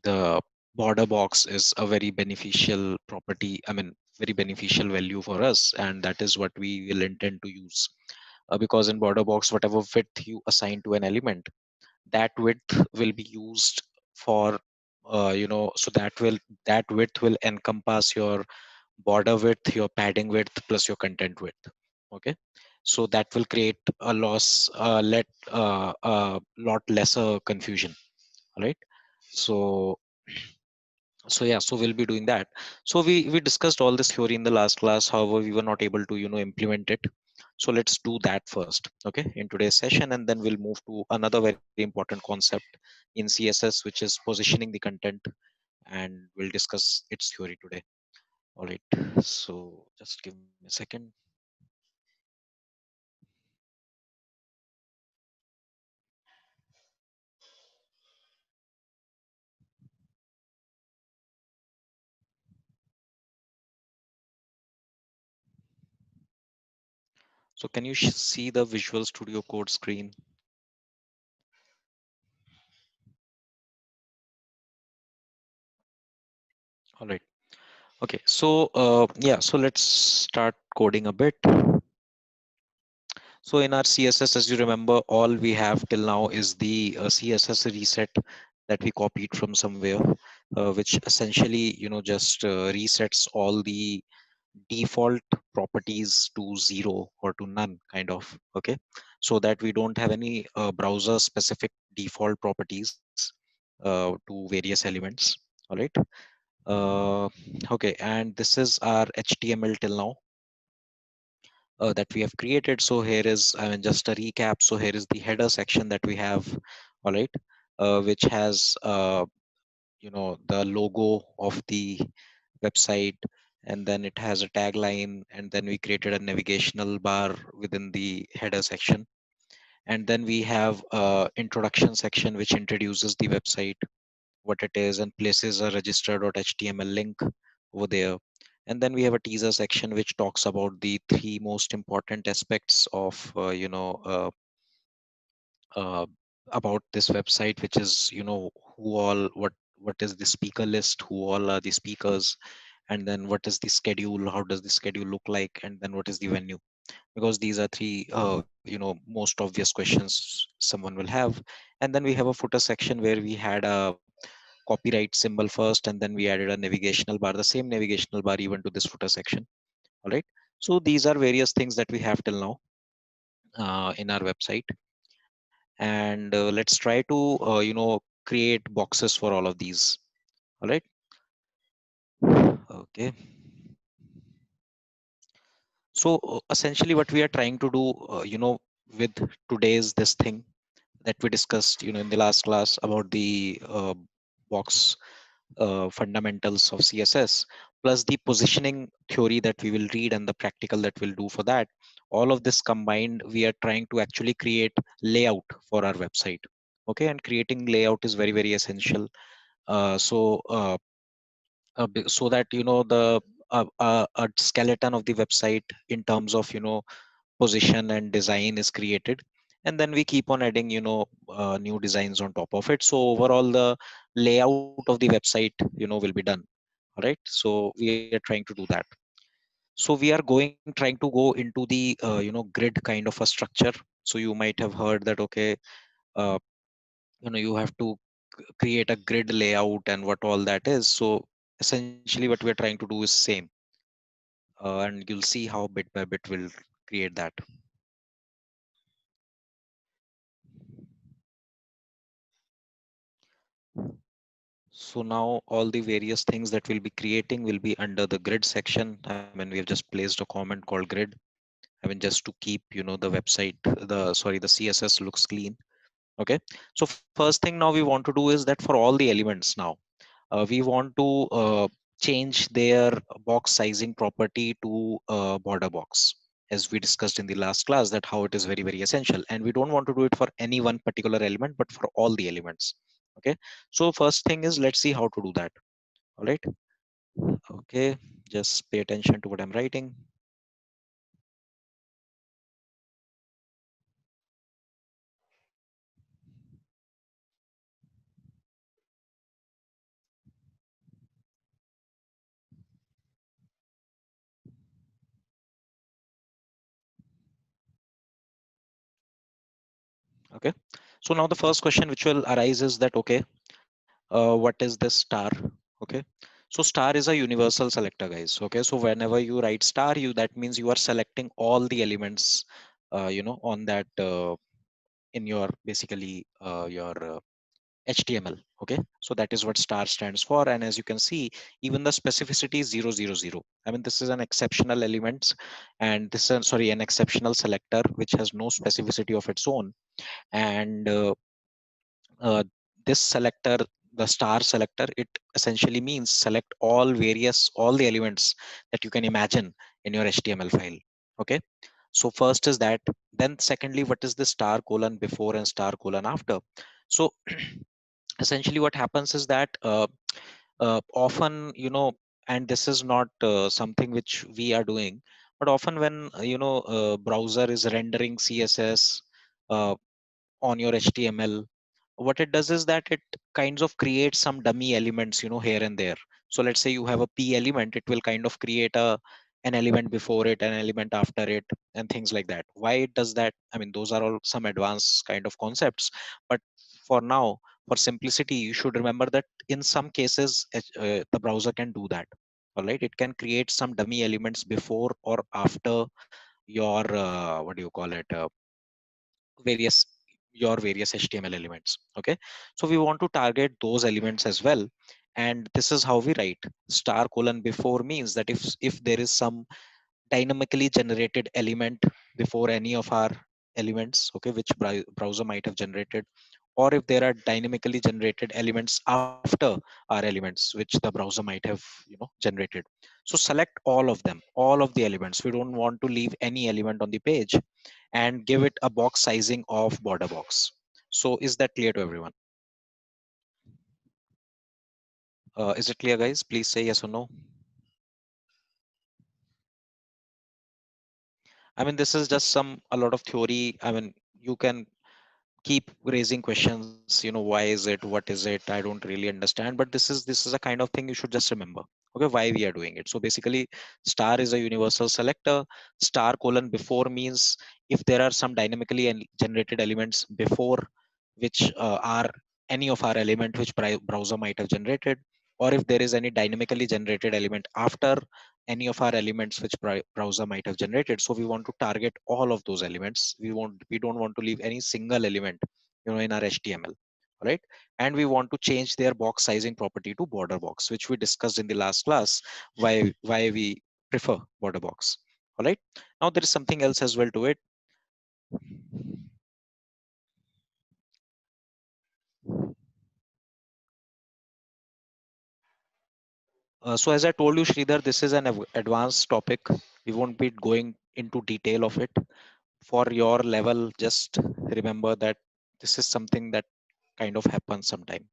the border box is a very beneficial property, I mean, very beneficial value for us, and that is what we will intend to use. Because in border box, whatever width you assign to an element, that width will be used for so that width will encompass your border width, your padding width, plus your content width. Okay, so that will create a lot lesser confusion. All right. So yeah, so we'll be doing that. So we discussed all this theory in the last class. However, we were not able to implement it. So let's do that first, okay, in today's session, and then we'll move to another very important concept in CSS, which is positioning the content, and we'll discuss its theory today. All right. So just give me a second. So can you see the Visual Studio Code screen? All right. Okay. So yeah. So let's start coding a bit. So in our CSS, as you remember, all we have till now is the CSS reset that we copied from somewhere, which essentially, just resets all the default properties to 0 or to none, kind of. Okay, so that we don't have any browser specific default properties to various elements. All right. Uh, okay, and this is our HTML till now that we have created. So here is, I mean, just a recap. So here is the header section that we have, all right, which has, the logo of the website, and then it has a tagline, and then we created a navigational bar within the header section. And then we have a introduction section, which introduces the website, what it is, and places a register.html link over there. And then we have a teaser section which talks about the three most important aspects of uh, about this website, which is, who all, what is the speaker list, who all are the speakers, and then what is the schedule, how does the schedule look like, and then what is the venue. Because these are three most obvious questions someone will have. And then we have a footer section where we had a copyright symbol first, and then we added a navigational bar, the same navigational bar even to this footer section. All right. So these are various things that we have till now in our website. And let's try to create boxes for all of these. All right. Okay. So essentially what we are trying to do, with today's this thing that we discussed, in the last class about the box fundamentals of CSS, plus the positioning theory that we will read and the practical that we'll do for that. All of this combined, we are trying to actually create layout for our website. Okay, and creating layout is very, very essential. So that a skeleton of the website in terms of position and design is created, and then we keep on adding new designs on top of it. So overall the layout of the website will be done. All right, so we are trying to do that. So we are going trying to go into the grid kind of a structure. So you might have heard that, okay, uh, you have to create a grid layout and what all that is. So essentially what we are trying to do is same, and you'll see how bit by bit we'll create that. So now all the various things that we'll be creating will be under the grid section. I mean, we have just placed a comment called grid. I mean, just to keep, the website, the CSS looks clean. Okay. So first thing now we want to do is that for all the elements now, we want to change their box sizing property to border box, as we discussed in the last class, that how it is very, very essential. And we don't want to do it for any one particular element, but for all the elements. Okay. So first thing is, let's see how to do that. All right. Okay. Just pay attention to what I'm writing. Okay. So now the first question which will arise is that, okay, what is this star? Okay. So star is a universal selector, guys. Okay. So whenever you write star, that means you are selecting all the elements, on that, in your basically your HTML. Okay, so that is what star stands for. And as you can see, even the specificity is 000. I mean, this is an exceptional element, and this is, sorry, an exceptional selector which has no specificity of its own. And uh, this selector, the star selector, it essentially means select all the elements that you can imagine in your HTML file. Okay, so first is that. Then secondly, what is the star colon before and star colon after? So essentially what happens is that often, and this is not something which we are doing, but often when browser is rendering CSS uh, on your HTML, what it does is that it kinds of creates some dummy elements, here and there. So let's say you have a P element, it will kind of create an element before it, an element after it, and things like that. Why it does that? I mean, those are all some advanced kind of concepts. But for now, for simplicity, you should remember that in some cases, the browser can do that. All right, it can create some dummy elements before or after your what do you call it? Various your various HTML elements. Okay, so we want to target those elements as well, and this is how we write star colon before means that if there is some dynamically generated element before any of our elements, okay, which browser might have generated, or if there are dynamically generated elements after our elements which the browser might have generated. So select all of them, all of the elements. We don't want to leave any element on the page, and give it a box sizing of border box. So is that clear to everyone? Is it clear, guys? Please say yes or no. I mean, this is just a lot of theory. I mean, you can keep raising questions, why is it, what is it, I don't really understand, but this is a kind of thing you should just remember. Okay, why we are doing it. So basically, star is a universal selector. Star colon before means if there are some dynamically generated elements before, which are any of our element which browser might have generated, or if there is any dynamically generated element after any of our elements which browser might have generated. So we want to target all of those elements. We don't want to leave any single element, in our HTML. All right, and we want to change their box sizing property to border box, which we discussed in the last class. Why we prefer border box. All right, now there is something else as well to it. So as I told you, Sridhar, this is an advanced topic. We won't be going into detail of it. For your level, just remember that this is something that kind of happens sometime.